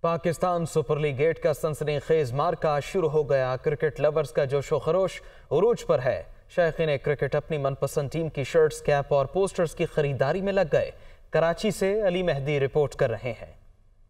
Pakistan super league 8 का सनसनीखेज मार्का शुरू हो गया। क्रिकेट लवर्स का जोशो खरोश उरूज पर है। शायकीन क्रिकेट अपनी मनपसंद टीम की शर्ट्स, कैप और पोस्टर्स की खरीदारी में लग गए। कराची से अली मेहदी रिपोर्ट कर रहे हैं।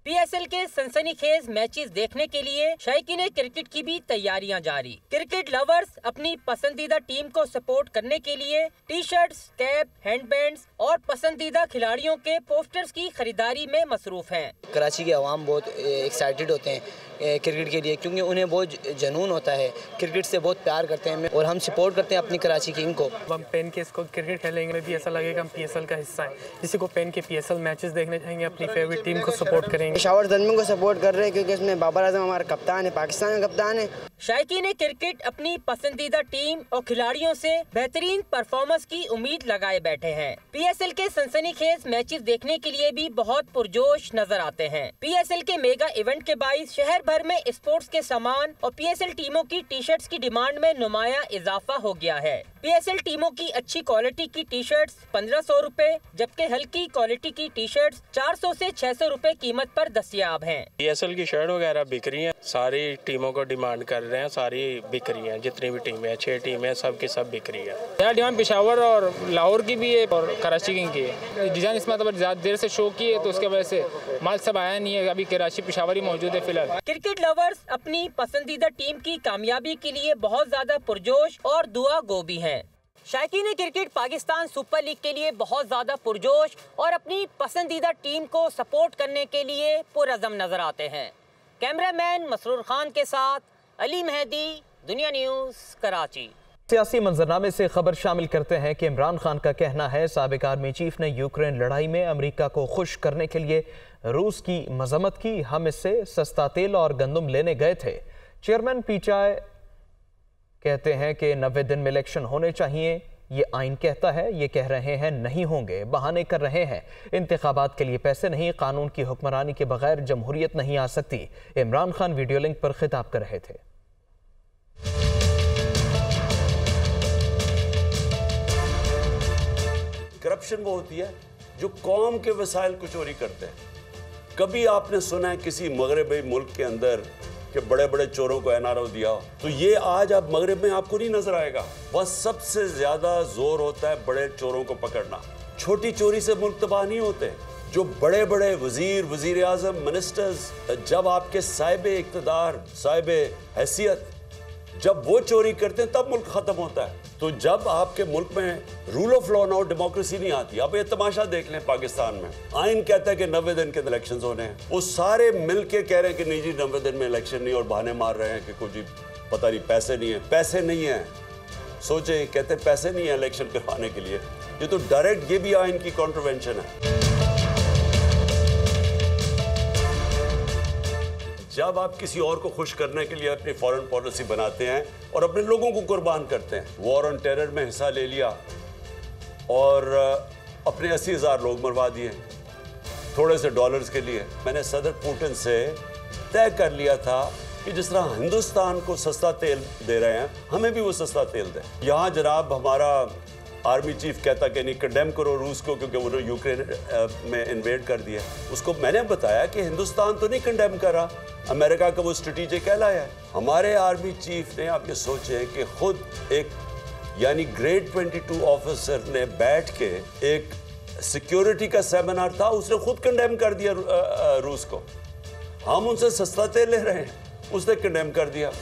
पीएसएल के सनसनीखेज मैचेस देखने के लिए शायकीन क्रिकेट की भी तैयारियां जारी। क्रिकेट लवर्स अपनी पसंदीदा टीम को सपोर्ट करने के लिए टी शर्ट्स, कैप, हैंडबैंड्स और पसंदीदा खिलाड़ियों के पोस्टर्स की खरीदारी में मसरूफ हैं। कराची के अवाम बहुत एक्साइटेड होते हैं क्रिकेट के लिए, क्योंकि उन्हें बहुत जुनून होता है, क्रिकेट से बहुत प्यार करते हैं और हम सपोर्ट करते हैं अपनी कराची किंग को। हम पहन के इसको क्रिकेट खेलेंगे में भी ऐसा लगेगा हम पीएसएल का हिस्सा है। किसी को पहन के पीएसएल मैचेस देखने जाएंगे, अपनी फेवरेट टीम को सपोर्ट करेंगे। पेशावर ज़ल्मी को सपोर्ट कर रहे हैं क्योंकि इसमें बाबर आजम हमारा कप्तान है, पाकिस्तान का कप्तान है। शायकीन क्रिकेट अपनी पसंदीदा टीम और खिलाड़ियों से बेहतरीन परफॉर्मेंस की उम्मीद लगाए बैठे हैं। पीएसएल के सनसनीखेज मैचेस देखने के लिए भी बहुत पुरजोश नजर आते हैं। पीएसएल के मेगा इवेंट के बाईस शहर भर में स्पोर्ट्स के सामान और पीएसएल टीमों की टी शर्ट्स की डिमांड में नुमाया इजाफा हो गया है। पीएसएल टीमों की अच्छी क्वालिटी की टी शर्ट्स 1500 रुपए, जबकि हल्की क्वालिटी की टी शर्ट्स 400 से 600 रुपए कीमत पर दस्तयाब हैं। पीएसएल की शर्ट वगैरह बिक रही हैं, सारी टीमों को डिमांड कर रहे हैं, सारी बिक रही हैं। जितनी भी टीमें हैं, 6 टीमें, सब की सब बिक रही है। यार डिमांड पेशावर और लाहौर की भी है और कराची किंग की है। डिजाइन इसमें ज़्यादा देर से शो की है तो उसके वजह से माल सब आया नहीं है। अभी कराची पेशावर ही मौजूद है फिलहाल। क्रिकेट लवर्स अपनी पसंदीदा टीम की कामयाबी के लिए बहुत ज्यादा पुरजोश और दुआ गो भी हैं। शायकीन क्रिकेट पाकिस्तान सुपर लीग के लिए बहुत ज्यादा पुरजोश और अपनी पसंदीदा टीम को सपोर्ट करने के लिए पुरअज़म नजर आते हैं। कैमरामैन मसरूर खान के साथ अली मेहदी, दुनिया न्यूज़, कराची। सियासी मंजरनामे से खबर शामिल करते हैं कि इमरान खान का कहना है साबिक आर्मी चीफ ने यूक्रेन लड़ाई में अमेरिका को खुश करने के लिए रूस की मजम्मत की। हम इससे सस्ता तेल और गंदम लेने गए थे। चेयरमैन पीचाई कहते हैं कि 90 दिन में इलेक्शन होने चाहिए। ये आइन कहता है, ये कह रहे हैं नहीं होंगे, बहाने कर रहे हैं। इंतखाबात के लिए पैसे नहीं, कानून की हुक्मरानी के बगैर जमहूरियत नहीं आ सकती। इमरान खान वीडियो लिंक पर खिताब कर रहे थे। करप्शन वो होती है जो कौम के वसाइल को चोरी करते हैं। कभी आपने सुना है किसी मगरबी मुल्क के अंदर कि बड़े बड़े चोरों को एनआरओ दिया? तो ये आज अब मगरब में आपको नहीं नजर आएगा। बस सबसे ज्यादा जोर होता है बड़े चोरों को पकड़ना। छोटी चोरी से मुल्क तबाह नहीं होते। जो बड़े बड़े वजीर आजम, मिनिस्टर्स, जब आपके साहिब इक्तदार, साहिब हैसियत, जब वो चोरी करते हैं तब मुल्क खत्म होता है। तो जब आपके मुल्क में रूल ऑफ लॉ और डेमोक्रेसी नहीं आती, आप ये तमाशा देख लें पाकिस्तान में। आइन कहता है कि 90 दिन के इलेक्शंस होने हैं, वो सारे मिल के कह रहे हैं कि नहीं जी 90 दिन में इलेक्शन नहीं, और बहाने मार रहे हैं कि कुछ जी पता नहीं पैसे नहीं है। पैसे नहीं है, सोचे, कहते पैसे नहीं है इलेक्शन करवाने के लिए। ये तो डायरेक्ट ये भी आइन की कॉन्ट्रोवेंशन है। जब आप किसी और को खुश करने के लिए अपनी फॉरेन पॉलिसी बनाते हैं और अपने लोगों को कुर्बान करते हैं, वॉर ऑन टेरर में हिस्सा ले लिया और अपने 80,000 लोग मरवा दिए थोड़े से डॉलर्स के लिए। मैंने सदर पुतिन से तय कर लिया था कि जिस तरह हिंदुस्तान को सस्ता तेल दे रहे हैं, हमें भी वो सस्ता तेल दें। यहाँ जनाब हमारा आर्मी चीफ कहता कि नहीं, कंडेम करो रूस को क्योंकि उन्होंने यूक्रेन में इन्वेड कर दिया। उसको मैंने बताया कि हिंदुस्तान तो नहीं कंडेम कर रहा, अमेरिका का वो स्ट्रेटेजिक कहलाया है। हमारे आर्मी चीफ ने, आप ये सोचें कि खुद एक यानी ग्रेड 22 ऑफिसर ने बैठ के एक सिक्योरिटी का सेमिनार था, उसने खुद कंडेम कर दिया रूस को। हम उनसे सस्ता तेल ले रहे हैं, उसने कंडेम कर दिया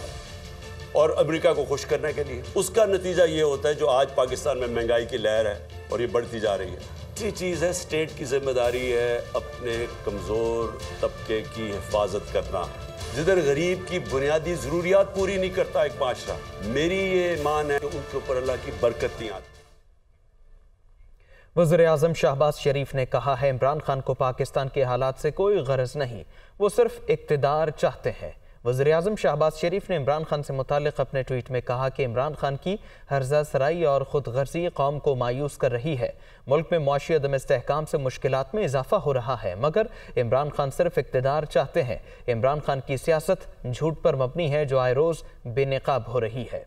और अमेरिका को खुश करने के लिए। उसका नतीजा ये होता है जो आज पाकिस्तान में महंगाई की लहर है और ये बढ़ती जा रही है। अच्छी चीज़ है, स्टेट की जिम्मेदारी है अपने कमज़ोर तबके की हिफाजत करना। जिधर गरीब की बुनियादी ज़रूरियात पूरी नहीं करता एक माशरा, मेरी ये ईमान है कि उनके ऊपर अल्लाह की बरकत नहीं आती। वज़ीर-ए-आज़म शहबाज शरीफ ने कहा है इमरान खान को पाकिस्तान के हालात से कोई गरज नहीं, वो सिर्फ इक़्तिदार चाहते हैं। वज़ीर-ए-आज़म शहबाज शरीफ ने इमरान खान से मुतालिक अपने ट्वीट में कहा कि इमरान खान की हर्जा सराई और खुद गर्जी कौम को मायूस कर रही है। मुल्क में मुआशी अदम इस्तेहकाम से मुश्किलात में इजाफा हो रहा है, मगर इमरान खान सिर्फ इक़्तिदार चाहते हैं। इमरान खान की सियासत झूठ पर मबनी है जो आए रोज़ बेनकाब हो रही है।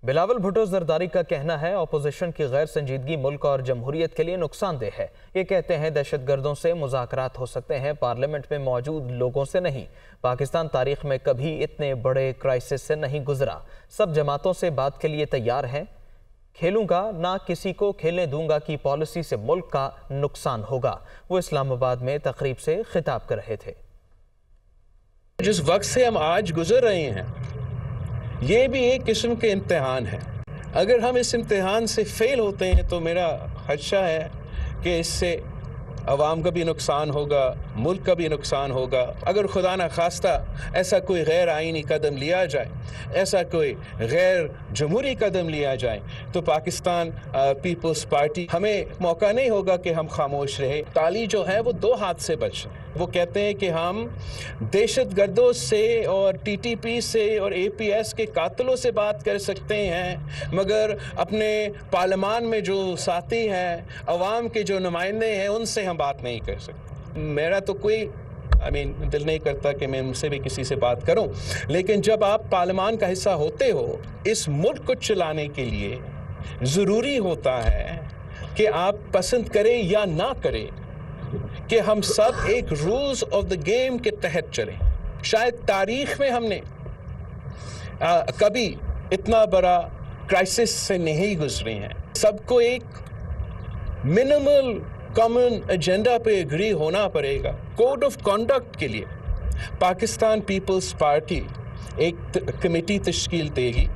बिलावल भुट्टो जरदारी का कहना है अपोजिशन की गैर संजीदगी मुल्क और जमहूरियत के लिए नुकसानदेह है। ये कहते हैं दहशतगर्दों से मुज़ाकरात हो सकते हैं, पार्लियामेंट में मौजूद लोगों से नहीं। पाकिस्तान तारीख में कभी इतने बड़े क्राइसिस से नहीं गुजरा। सब जमातों से बात के लिए तैयार हैं। खेलूंगा ना किसी को खेलने दूंगा की पॉलिसी से मुल्क का नुकसान होगा। वो इस्लामाबाद में तकरीब से खिताब कर रहे थे। जिस वक्त से हम आज गुजर रहे हैं ये भी एक किस्म के इम्तिहान है। अगर हम इस इम्तिहान से फेल होते हैं तो मेरा खदशा है कि इससे अवाम का भी नुकसान होगा, मुल्क का भी नुकसान होगा। अगर खुदा न खास्ता ऐसा कोई गैर आइनी कदम लिया जाए, ऐसा कोई गैर जमहूरी कदम लिया जाए तो पाकिस्तान पीपल्स पार्टी हमें मौका नहीं होगा कि हम खामोश रहे। ताली जो है वो दो हाथ से बच रहे। वो कहते हैं कि हम दहशतगर्दों से और टीटीपी से और एपीएस के कातलों से बात कर सकते हैं, मगर अपने पार्लियामान में जो साथी हैं, अवाम के जो नुमाइंदे हैं, उनसे हम बात नहीं कर सकते। मेरा तो कोई दिल नहीं करता कि मैं उनसे भी किसी से बात करूं, लेकिन जब आप पार्लियामान का हिस्सा होते हो, इस मुल्क को चलाने के लिए ज़रूरी होता है कि आप पसंद करें या ना करें कि हम सब एक रूल्स ऑफ द गेम के तहत चलें। शायद तारीख में हमने कभी इतना बड़ा क्राइसिस से नहीं गुजरे हैं। सबको एक मिनिमल कॉमन एजेंडा पे एग्री होना पड़ेगा। कोड ऑफ कॉन्डक्ट के लिए पाकिस्तान पीपल्स पार्टी एक कमेटी तश्कील देगी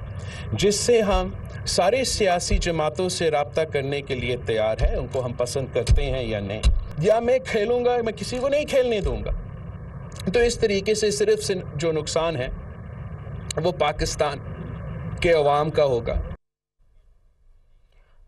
जिससे हम सारे सियासी जमातों से रब्ता करने के लिए तैयार हैं। उनको हम पसंद करते हैं या नहीं, या मैं खेलूंगा, मैं किसी को नहीं खेलने दूंगा। तो इस तरीके से सिर्फ से जो नुकसान है वो पाकिस्तान के अवाम का होगा।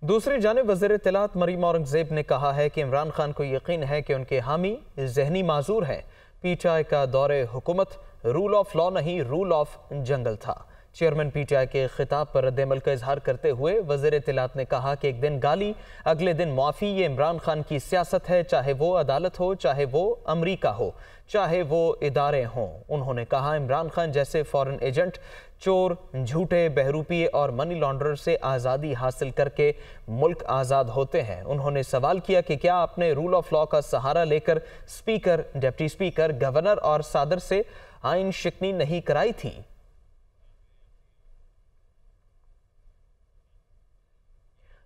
दूसरी जानिब वज़ीर इत्तलात मरीम औरंगज़ेब ने कहा है कि इमरान खान को यकीन है कि उनके हामी जहनी माजूर हैं। पीटीआई का दौरे हुकूमत रूल ऑफ लॉ नहीं, रूल ऑफ जंगल था। चेयरमैन पीटीआई के खिताब पर रद्द-ए-अमल का इजहार करते हुए वज़ीर इत्तलात ने कहा कि एक दिन गाली अगले दिन माफ़ी, ये इमरान खान की सियासत है, चाहे वो अदालत हो, चाहे वो अमरीका हो, चाहे वो इदारे हों। उन्होंने कहा इमरान खान जैसे फॉरेन एजेंट चोर, झूठे, बहरूपी और मनी लॉन्ड्रर से आज़ादी हासिल करके मुल्क आज़ाद होते हैं। उन्होंने सवाल किया कि क्या आपने रूल ऑफ लॉ का सहारा लेकर स्पीकर, डिप्टी स्पीकर, गवर्नर और सदर से आइन शिकनी नहीं कराई थी।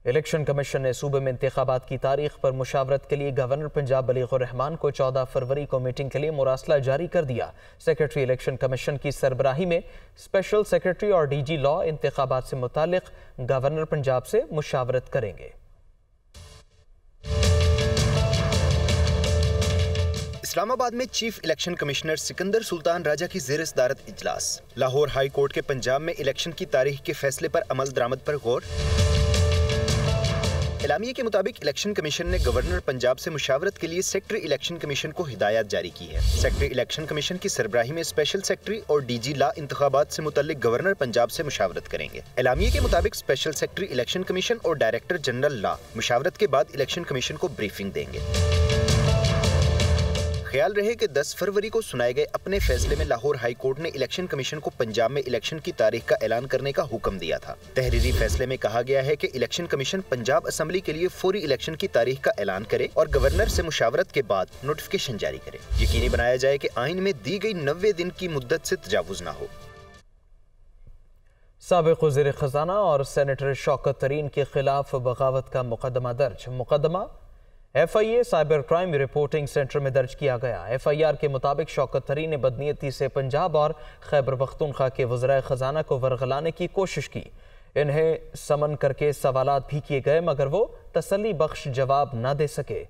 इलेक्शन कमीशन ने सूबे में इंतखाबात की तारीख पर मुशावरत के लिए गवर्नर पंजाब बलीगुर रहमान को 14 फरवरी को मीटिंग के लिए मुरासला जारी कर दिया। सेक्रेटरी इलेक्शन कमीशन की सरबराही में स्पेशल सेक्रेटरी और डीजी लॉ इंतखाबात से मुतालिक गवर्नर पंजाब से मुशावरत करेंगे। इस्लामाबाद में chief election commissioner Sikandar Sultan Raja की ज़ेर सदारत इजलास। लाहौर हाई कोर्ट के पंजाब में इलेक्शन की तारीख के फैसले पर अमल दरामद पर गौर। एलामिये के मुताबिक इलेक्शन कमीशन ने गवर्नर पंजाब से मुशावरत के लिए सेक्रेटरी इलेक्शन कमीशन को हिदायत जारी की है। सेक्रेटरी इलेक्शन कमीशन की सरबराही में स्पेशल सेक्रेटरी और डीजी लॉ इंतखाबात से मुतल्लिक गवर्नर पंजाब से मुशावरत करेंगे। एलामिये के मुताबिक स्पेशल सेक्रेटरी इलेक्शन कमीशन और डायरेक्टर जनरल लॉ मुशावरत के बाद इलेक्शन कमीशन को ब्रीफिंग देंगे। ख्याल रहे कि 10 फरवरी को सुनाए गए अपने फैसले में लाहौर हाई कोर्ट ने इलेक्शन कमीशन को पंजाब में इलेक्शन की तारीख का ऐलान करने का हुक्म दिया था। तहरीरी फैसले में कहा गया है कि इलेक्शन कमीशन पंजाब असेंबली के लिए फौरी इलेक्शन की तारीख का ऐलान करे और गवर्नर से मुशावरत के बाद नोटिफिकेशन जारी करे। यकीनी बनाया जाए कि आइन में दी गई 90 दिन की मुद्दत से तजावुज न हो। साबिक वज़ीर खजाना और सेनेटर शौकत तरीन के खिलाफ बगावत का मुकदमा दर्ज। मुकदमा FIA cyber crime reporting centre में दर्ज किया गया। FIR के मुताबिक शौकत तरीन ने बदनीयती से पंजाब और खैबर पख्तूनख्वा के वज़राए खजाना को वरगलाने की कोशिश की। इन्हें समन करके सवालात भी किए गए मगर वो तसल्ली बख्श जवाब न दे सके।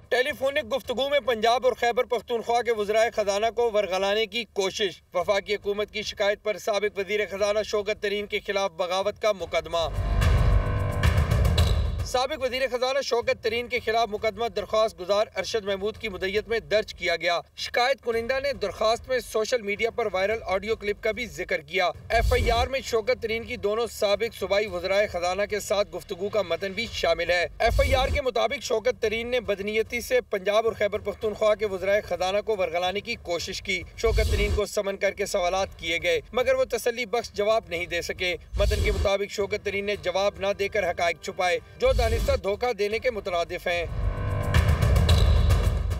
टेलीफोनिक गुफ्तगू में पंजाब और खैबर पख्तूनख्वा के वज़राए खजाना को वरगलाने की कोशिश। वफाकी हुकूमत की शिकायत पर साबिक वज़ीर खजाना शौकत तरीन के खिलाफ बगावत का मुकदमा। साबिक वजीर खजाना शौकत तरीन के खिलाफ मुकदमा दरख्वास्त गुजार अरशद महमूद की मुद्दत में दर्ज किया गया। शिकायत कुनिंदा ने दरख्वास्त में सोशल मीडिया पर वायरल ऑडियो क्लिप का भी जिक्र किया। FIR में शौकत तरीन की दोनों साबिक सूबाई वज़राए खजाना के साथ गुफ्तगू का मतन भी शामिल है। FIR के मुताबिक शौकत तरीन ने बदनीयती से पंजाब और खैबर पख्तूनख्वा के वज़राए खजाना को वरगलाने की कोशिश की। शौकत तरीन को समन करके सवालात किए गए मगर वो तसल्ली बख्श जवाब नहीं दे सके। मतन के मुताबिक शौकत तरीन ने जवाब न देकर हकायक छुपाए जो दानिस्ता धोखा देने के मुतरादिफ हैं।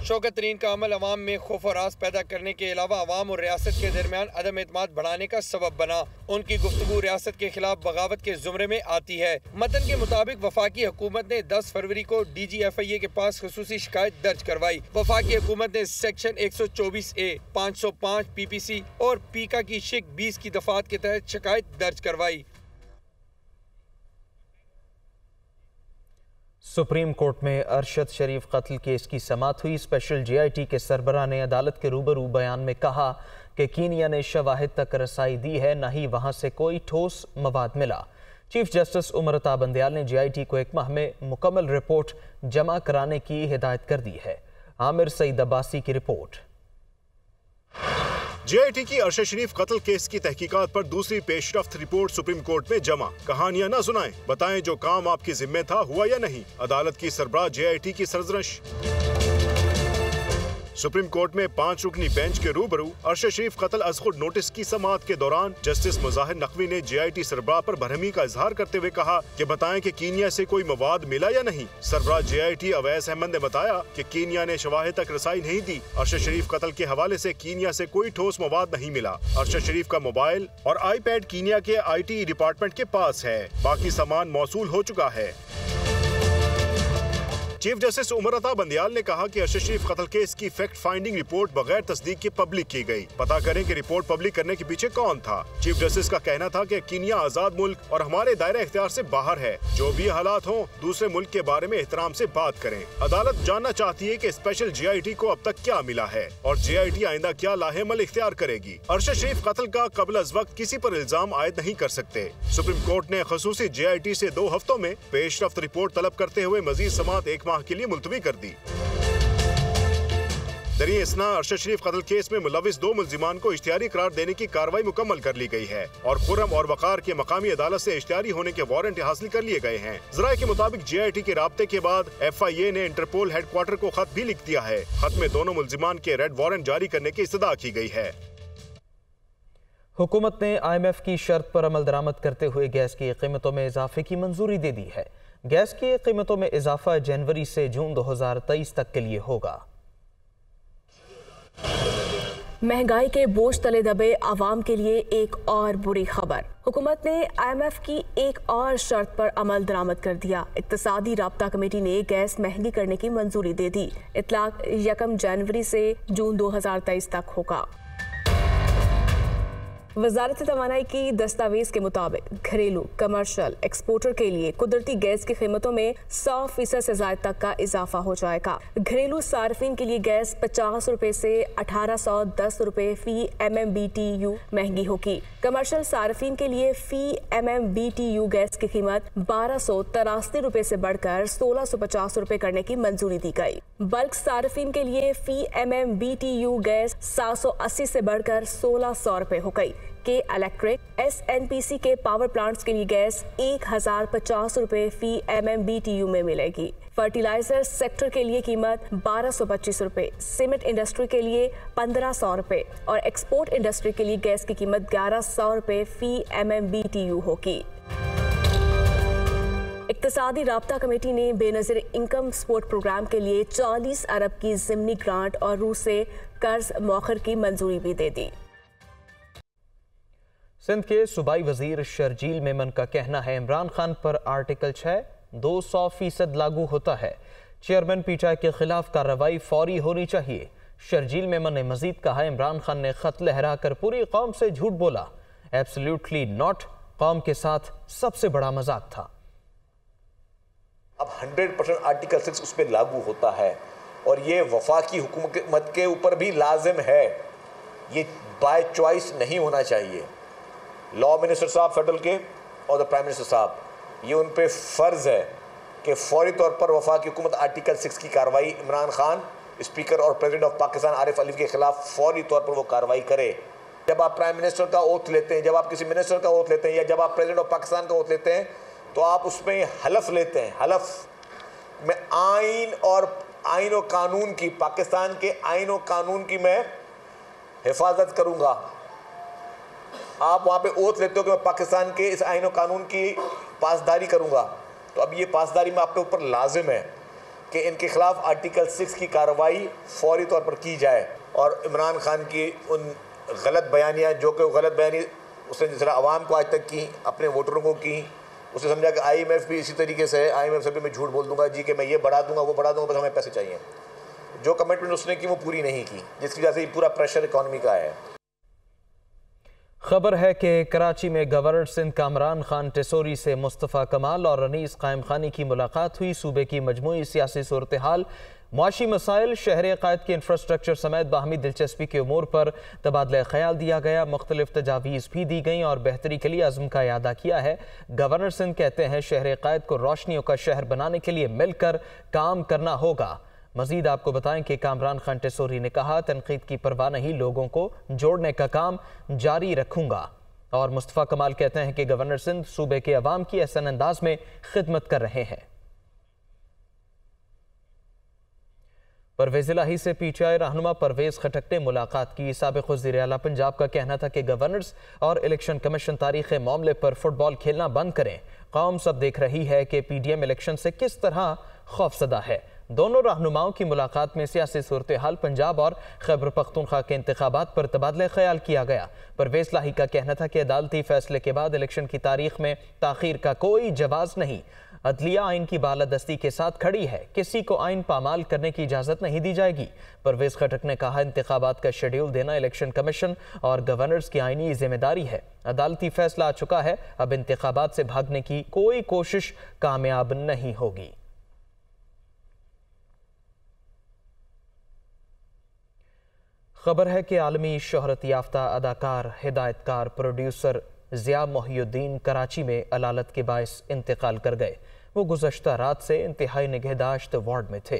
शौकत तरीन का अमल अवाम में खौफ और रास पैदा करने के अलावा अवाम और रियासत के दरमियान अदम एतमाद बढ़ाने का सबब बना। उनकी गुफ्तगू रियासत के खिलाफ बगावत के जुमरे में आती है। मतन के मुताबिक वफाकी हुकूमत ने 10 फरवरी को DG FIA के पास खसूसी शिकायत दर्ज करवाई। वफाकी हुकूमत ने सेक्शन 124A, 505 PPC और पीका की शिक 20 की दफात के तहत शिकायत दर्ज करवाई। सुप्रीम कोर्ट में अरशद शरीफ कत्ल केस की समाअत हुई। स्पेशल GIT के सरबराह ने अदालत के रूबरू बयान में कहा कि कीनिया ने शवाहिद तक रसाई दी है, न ही वहां से कोई ठोस मवाद मिला। चीफ जस्टिस उमर अता बंदयाल ने GIT को 1 माह में मुकम्मल रिपोर्ट जमा कराने की हिदायत कर दी है। आमिर सईद अब्बासी की रिपोर्ट। GIT की अरशद शरीफ कत्ल केस की तहकीकात पर दूसरी पेशरफ्त रिपोर्ट सुप्रीम कोर्ट में जमा। कहानियां न सुनाएं, बताएं जो काम आपके जिम्मे था हुआ या नहीं। अदालत की सरबराह GIT की सरजनश। सुप्रीम कोर्ट में 5 रुकनी बेंच के रूबरू अरशद शरीफ कत्ल अज़ खुद नोटिस की समाअत के दौरान जस्टिस मुज़ाहिर नकवी ने GIT सरबराह पर भरहमी का इजहार करते हुए कहा कि बताएं कि कीनिया से कोई मवाद मिला या नहीं। सरबराह GIT अवैस अहमद ने बताया कि कीनिया ने शवाहिद तक रसाई नहीं दी। अरशद शरीफ कत्ल के हवाले से कीनिया से कोई ठोस मवाद नहीं मिला। अरशद शरीफ का मोबाइल और iPad कीनिया के IT डिपार्टमेंट के पास है, बाकी सामान मौसूल हो चुका है। चीफ जस्टिस उमर अता बंदयाल ने कहा कि अरशद शरीफ कत्ल केस की फैक्ट फाइंडिंग रिपोर्ट बगैर तस्दीक के पब्लिक की गई। पता करें कि रिपोर्ट पब्लिक करने के पीछे कौन था। चीफ जस्टिस का कहना था कि कीनिया आजाद मुल्क और हमारे दायरे इख्तियार से बाहर है। जो भी हालात हों, दूसरे मुल्क के बारे में एहतराम से बात करें। अदालत जानना चाहती है कि स्पेशल GIT को अब तक क्या मिला है और GIT आइंदा क्या लाहेमल इख्तियार करेगी। अरशद शरीफ कत्ल का कबल अज़ वक्त किसी पर इल्जाम आयद नहीं कर सकते। सुप्रीम कोर्ट ने खसूसी GIT से 2 हफ्तों में पेशरफ्त रिपोर्ट तलब करते हुए मजीद समाअत 1 माह के लिए मुलतवी कर दी। दरिए इसना अरशद शरीफ कत्ल केस में मुलविस 2 मुल्जिमान को इश्तिहारी करार देने की कार्रवाई मुकम्मल कर ली गई है और खुर्रम और वकार के मकामी अदालत से इश्तिहारी होने के वारंट हासिल कर लिए गए हैं। ज़राए के मुताबिक GIT के राब्ते के बाद FIA ने इंटरपोल हेडक्वार्टर को खत भी लिख दिया है। खत में दोनों मुल्जिमान के रेड वारंट जारी करने की इस्तदा की गई है। हुकूमत ने IMF की शर्त पर अमल दरामद करते हुए गैस की कीमतों में इजाफे की मंजूरी दे दी है। गैस की कीमतों में इजाफा जनवरी से जून 2023 तक के लिए होगा। महंगाई के बोझ तले दबे आवाम के लिए एक और बुरी खबर। हुकूमत ने IMF की एक और शर्त पर अमल दरामद कर दिया। इक्तिसादी राब्ता कमेटी ने गैस महंगी करने की मंजूरी दे दी। इतलाक 1 जनवरी से जून 2023 तक होगा। वजारत तवानाई की दस्तावेज के मुताबिक घरेलू कमर्शियल एक्सपोर्टर के लिए कुदरती गैस की कीमतों में 100% से ज़ायद तक का इजाफा हो जाएगा। घरेलू सार्फिन के लिए गैस 50 रुपए से 1810 रुपए फी MMBTU महंगी होगी। कमर्शियल सार्फिन के लिए फी MMBTU गैस की कीमत 1283 रुपए से बढ़कर 1650 रुपए करने की मंजूरी दी गई। बल्क सार्फिन के लिए फी MMBTU गैस 780 से बढ़कर 1600 रुपए हो गई। के इलेक्ट्रिक SNPC के पावर प्लांट्स के लिए गैस 1050 रुपए फी MMBTU में मिलेगी। फर्टिलाइजर सेक्टर के लिए कीमत 1225 रुपए, सीमेंट इंडस्ट्री के लिए 1500 रुपए और एक्सपोर्ट इंडस्ट्री के लिए गैस की कीमत 1100 रुपए फी MMBTU होगी। इक्तिसादी राब्ता कमेटी ने बेनज़ीर इनकम सपोर्ट प्रोग्राम के लिए 40 अरब की ज़िमनी ग्रांट और रूस से कर्ज मौखर की मंजूरी भी दे दी। सिंध के सूबाई वजीर शर्जील मेमन का कहना है इमरान खान पर आर्टिकल 6 200% लागू होता है। चेयरमैन PTI के खिलाफ कार्रवाई फौरी होनी चाहिए। शर्जील मेमन ने मजीद कहा इमरान खान ने खत लहरा कर पूरी कौम से झूठ बोला। एब्सोल्युटली नॉट, कौम के साथ सबसे बड़ा मजाक था। अब 100% आर्टिकल 6 उस पर लागू होता है और ये वफाकी हुकूमत के ऊपर भी लाजिम है। ये बाय चॉइस नहीं होना चाहिए। लॉ मिनिस्टर साहब फेडरल के और द प्राइम मिनिस्टर साहब, ये उन पे फ़र्ज़ है कि फौरी तौर पर वफाकी हुकूमत आर्टिकल 6 की कार्रवाई इमरान खान, स्पीकर और प्रेसिडेंट ऑफ पाकिस्तान आरिफ अलवी के खिलाफ फौरी तौर पर वो कार्रवाई करे। जब आप प्राइम मिनिस्टर का ओथ लेते हैं, जब आप किसी मिनिस्टर का ओथ लेते हैं, या जब आप प्रेसिडेंट ऑफ पाकिस्तान का ओथ लेते हैं, तो आप उसमें हलफ लेते हैं। हलफ में आइन और कानून की, पाकिस्तान के आइन और कानून की मैं हिफाजत करूँगा। आप वहाँ पे ओथ लेते हो कि मैं पाकिस्तान के इस आइन और कानून की पासदारी करूँगा। तो अब ये पासदारी में आपके ऊपर लाजिम है कि इनके खिलाफ आर्टिकल 6 की कार्रवाई फौरी तौर पर की जाए और इमरान खान की उन गलत बयानियाँ, जो कि गलत बयानी उसने जिस तरह आवाम को आज तक की, अपने वोटरों को की, उसे समझा कि IMF भी इसी तरीके से है, IMF से भी मैं झूठ बोल दूंगा जी कि मैं ये बढ़ा दूंगा, वो बढ़ा दूंगा, बस हमें पैसे चाहिए। जो कमिटमेंट उसने की वो पूरी नहीं की, जिसकी वजह से पूरा प्रेशर इकॉनमी का है। खबर है कि कराची में गवर्नर सिंध कामरान खान टेसोरी से मुस्तफ़ा कमाल और रनीस कायम खानी की मुलाकात हुई। सूबे की मजमूई सियासी सूरत हाल, मुआशी मसाइल, शहर क़ायद के इंफ्रास्ट्रक्चर समेत बाहमी दिलचस्पी के उमूर पर तबादला ख्याल दिया गया। मुख्तलिफ तजावीज़ भी दी गईं और बेहतरी के लिए अज़्म का इयादा किया है। गवर्नर सिंध कहते हैं शहर क़ायद को रोशनियों का शहर बनाने के लिए मिलकर काम करना होगा। मजीद आपको बताएं कि कामरान खान टेसोरी ने कहा, तनकीद की परवाह नहीं, लोगों को जोड़ने का काम जारी रखूंगा। और मुस्तफ़ा कमाल कहते हैं कि गवर्नर सिंध सूबे के अवाम की एहसन अंदाज में खिदमत कर रहे हैं। परवेज़ इलाही से PTI रहनुमा परवेज़ खटक ने मुलाकात की। साबिक़ वज़ीर आला पंजाब का कहना था कि गवर्नर्स और इलेक्शन कमीशन तारीख़ मामले पर फुटबॉल खेलना बंद करें। कौम सब देख रही है कि PDM इलेक्शन से किस तरह खौफज़दा है। दोनों रहनुमाओं की मुलाकात में सियासी सूरत हाल, पंजाब और खैबर पख्तूनख्वा के इंतखाबात पर तबादला ख्याल किया गया। परवेज़ इलाही का कहना था कि अदालती फैसले के बाद इलेक्शन की तारीख में ताख़ीर का कोई जवाज़ नहीं। अदलिया आइन की बालादस्ती के साथ खड़ी है, किसी को आइन पामाल करने की इजाज़त नहीं दी जाएगी। परवेज़ खटक ने कहा, इंतखाबात का शेड्यूल देना इलेक्शन कमीशन और गवर्नर्स की आइनी जिम्मेदारी है। अदालती फैसला आ चुका है, अब इंतखाबात से भागने की कोई कोशिश कामयाब नहीं होगी। खबर है कि आलमी शोहरत याफ्ता अदाकार, हिदायतकार, प्रोड्यूसर ज़िया मोहिउद्दीन कराची में अलालत के बायस इंतकाल कर गए। वो गुज़श्ता रात से इंतहाई निगहदाश्त वार्ड में थे।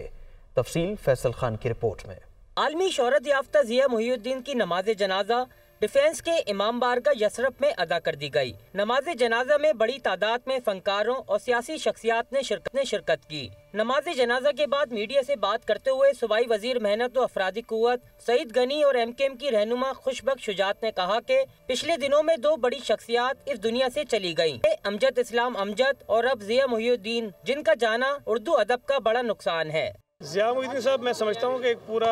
तफसील फैसल खान की रिपोर्ट में। आलमी शोहरत याफ्ता ज़िया मोहिउद्दीन की नमाज जनाजा डिफेंस के इमाम बारगाह यसरफ में अदा कर दी गई। नमाज जनाजा में बड़ी तादाद में फनकारों और सियासी शख्सियात ने शिरकत की। नमाज जनाजा के बाद मीडिया से बात करते हुए सूबाई वजीर मेहनत और अफरादी कुव्वत सईद गनी और MKM की रहनुमा खुशबख्श शुजात ने कहा कि पिछले दिनों में दो बड़ी शख्सियात इस दुनिया से चली गयी, अमजद इस्लाम अमजद और अब ज़िया मोहिउद्दीन, जिनका जाना उर्दू अदब का बड़ा नुकसान है। ज़िया मोहिउद्दीन साहब, मैं समझता हूँ कि एक पूरा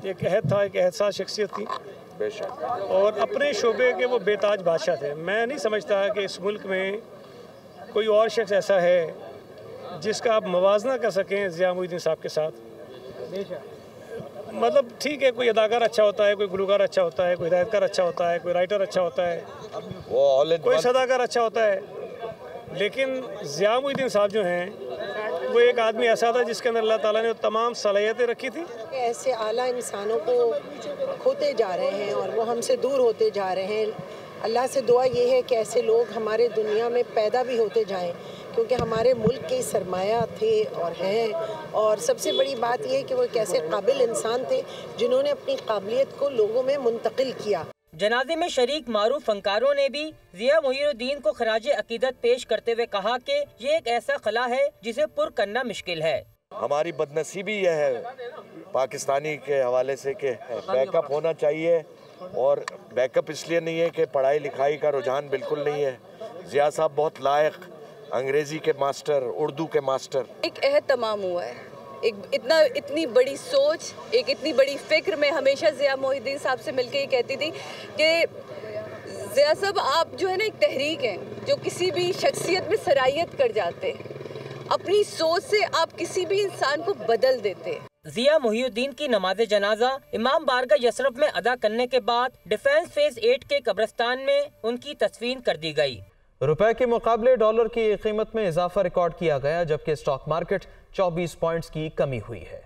एक अहद था, एक एहसास शख्सियत थी और अपने शोबे के वो बेताज बादशाह थे। मैं नहीं समझता कि इस मुल्क में कोई और शख्स ऐसा है जिसका आप मवाजना कर सकें ज़िया मोहिउद्दीन साहब के साथ। मतलब ठीक है, कोई अदाकार अच्छा होता है, कोई गुलकार अच्छा होता है, कोई हिदायतकार अच्छा होता है, कोई राइटर अच्छा होता है, कोई सदाकार अच्छा होता है, लेकिन ज़िया मोहिउद्दीन साहब जो हैं वो एक आदमी ऐसा था जिसके अंदर अल्लाह ताला ने तमाम सलाहियतें रखी थी। ऐसे आला इंसानों को खोते जा रहे हैं और वो हमसे दूर होते जा रहे हैं। अल्लाह से दुआ ये है कि ऐसे लोग हमारे दुनिया में पैदा भी होते जाएं, क्योंकि हमारे मुल्क के सरमाया थे और हैं। और सबसे बड़ी बात यह है कि वो एक ऐसे काबिल इंसान थे जिन्होंने अपनी काबिलियत को लोगों में मुंतकिल किया। जनाजे में शरीक मारूफ फनकारों ने भी ज़िया मोहिउद्दीन को खराज अकीदत पेश करते हुए कहा कि ये एक ऐसा खला है जिसे पुर करना मुश्किल है। हमारी बदनसीबी यह है पाकिस्तानी के हवाले से कि बैकअप होना चाहिए, और बैकअप इसलिए नहीं है कि पढ़ाई लिखाई का रुझान बिल्कुल नहीं है। ज़िया साहब बहुत लायक अंग्रेज़ी के मास्टर, उर्दू के मास्टर। एक अहद तमाम हुआ है, इतनी बड़ी सोच, एक इतनी बड़ी फिक्र। मैं हमेशा ज़िया मोहिउद्दीन साहब से मिलके ये कहती थी कि ज़िया साहब आप जो है ना एक तहरीक हैं जो किसी भी शख्सियत में सराहियत कर जाते हैं। अपनी सोच से आप किसी भी इंसान को बदल देते। ज़िया मोहिउद्दीन की नमाज जनाजा इमाम बारगाह यसरफ में अदा करने के बाद डिफेंस फेज 8 के कब्रिस्तान में उनकी तस्वीर कर दी गई। रुपए के मुकाबले डॉलर की कीमत में इजाफा रिकॉर्ड किया गया, जबकि स्टॉक मार्केट 24 पॉइंट्स की कमी हुई है।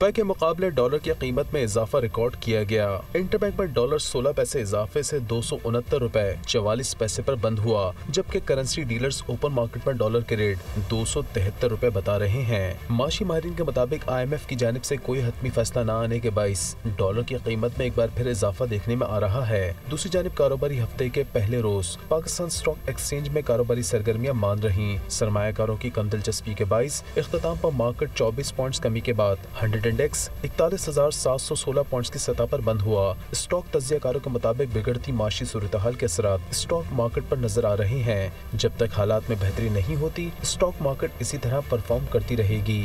रुपए के मुकाबले डॉलर की कीमत में इजाफा रिकॉर्ड किया गया। इंटरबैंक में डॉलर 16 पैसे इजाफे से 269 रुपए 44 पैसे पर बंद हुआ, जबकि करेंसी डीलर्स ओपन मार्केट में डॉलर के रेट 273 रुपए बता रहे हैं। माशी माहिरीन के मुताबिक IMF की जानिब से कोई हतमी फैसला न आने के बाइस डॉलर की कीमत में एक बार फिर इजाफा देखने में आ रहा है। दूसरी जानिब कारोबारी हफ्ते के पहले रोज पाकिस्तान स्टॉक एक्सचेंज में कारोबारी सरगर्मियां मान रही। सरमायाकारों की कम दिलचस्पी के बाइस इख्तिताम पर मार्केट 24 पॉइंट्स कमी के बाद 100 इंडेक्स 41,716 पॉइंट्स की सतह पर बंद हुआ। स्टॉक तज्जियाकारों के मुताबिक बिगड़ती माशी सूरत-ए-हाल के असरात स्टॉक मार्केट पर नजर आ रहे हैं। जब तक हालात में बेहतरी नहीं होती, स्टॉक मार्केट इसी तरह परफॉर्म करती रहेगी।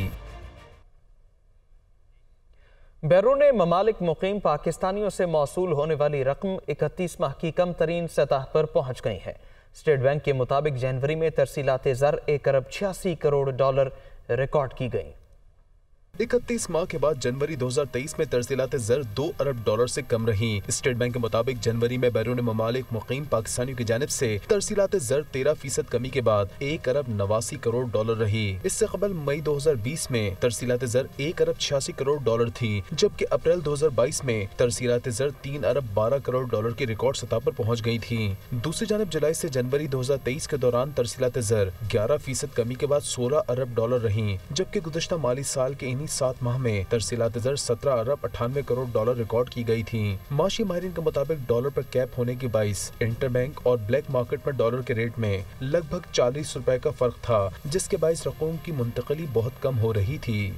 बैरून ममालिक मुकीम पाकिस्तानियों से मौसूल होने वाली रकम 31 माह की कम तरीन सतह पर पहुँच गई है। स्टेट बैंक के मुताबिक जनवरी में तरसीलात ज़र 1 अरब 86 करोड़ डॉलर रिकॉर्ड की गई। 31 माह के बाद जनवरी 2023 में तरसीलात ज़र 2 अरब डॉलर से कम रही। स्टेट बैंक के मुताबिक जनवरी में बैरून ममालिक मुकीम पाकिस्तानियों की जानिब से तरसीलात ज़र 13% कमी के बाद 1 अरब 89 करोड़ डॉलर रही। इससे कबल मई 2020 में तरसीलात ज़र 1 अरब 86 करोड़ डॉलर थी, जबकि अप्रैल 2022 में तरसीलात ज़र 3 अरब 12 करोड़ डॉलर की रिकॉर्ड सतह पर पहुँच गयी थी। दूसरी जानिब जुलाई से जनवरी 2023 के दौरान तरसीलात ज़र 11% कमी के बाद 16 अरब डॉलर रही, जबकि गुज़श्ता माली साल के 7 माह में तरसीलात ज़र 17 अरब 98 करोड़ डॉलर रिकॉर्ड की गई थी। माशी माहिरीन के मुताबिक डॉलर पर कैप होने की बाइस इंटरबैंक और ब्लैक मार्केट में डॉलर के रेट में लगभग 40 रुपए का फर्क था, जिसके बाइस रकूम की मुंतकली बहुत कम हो रही थी।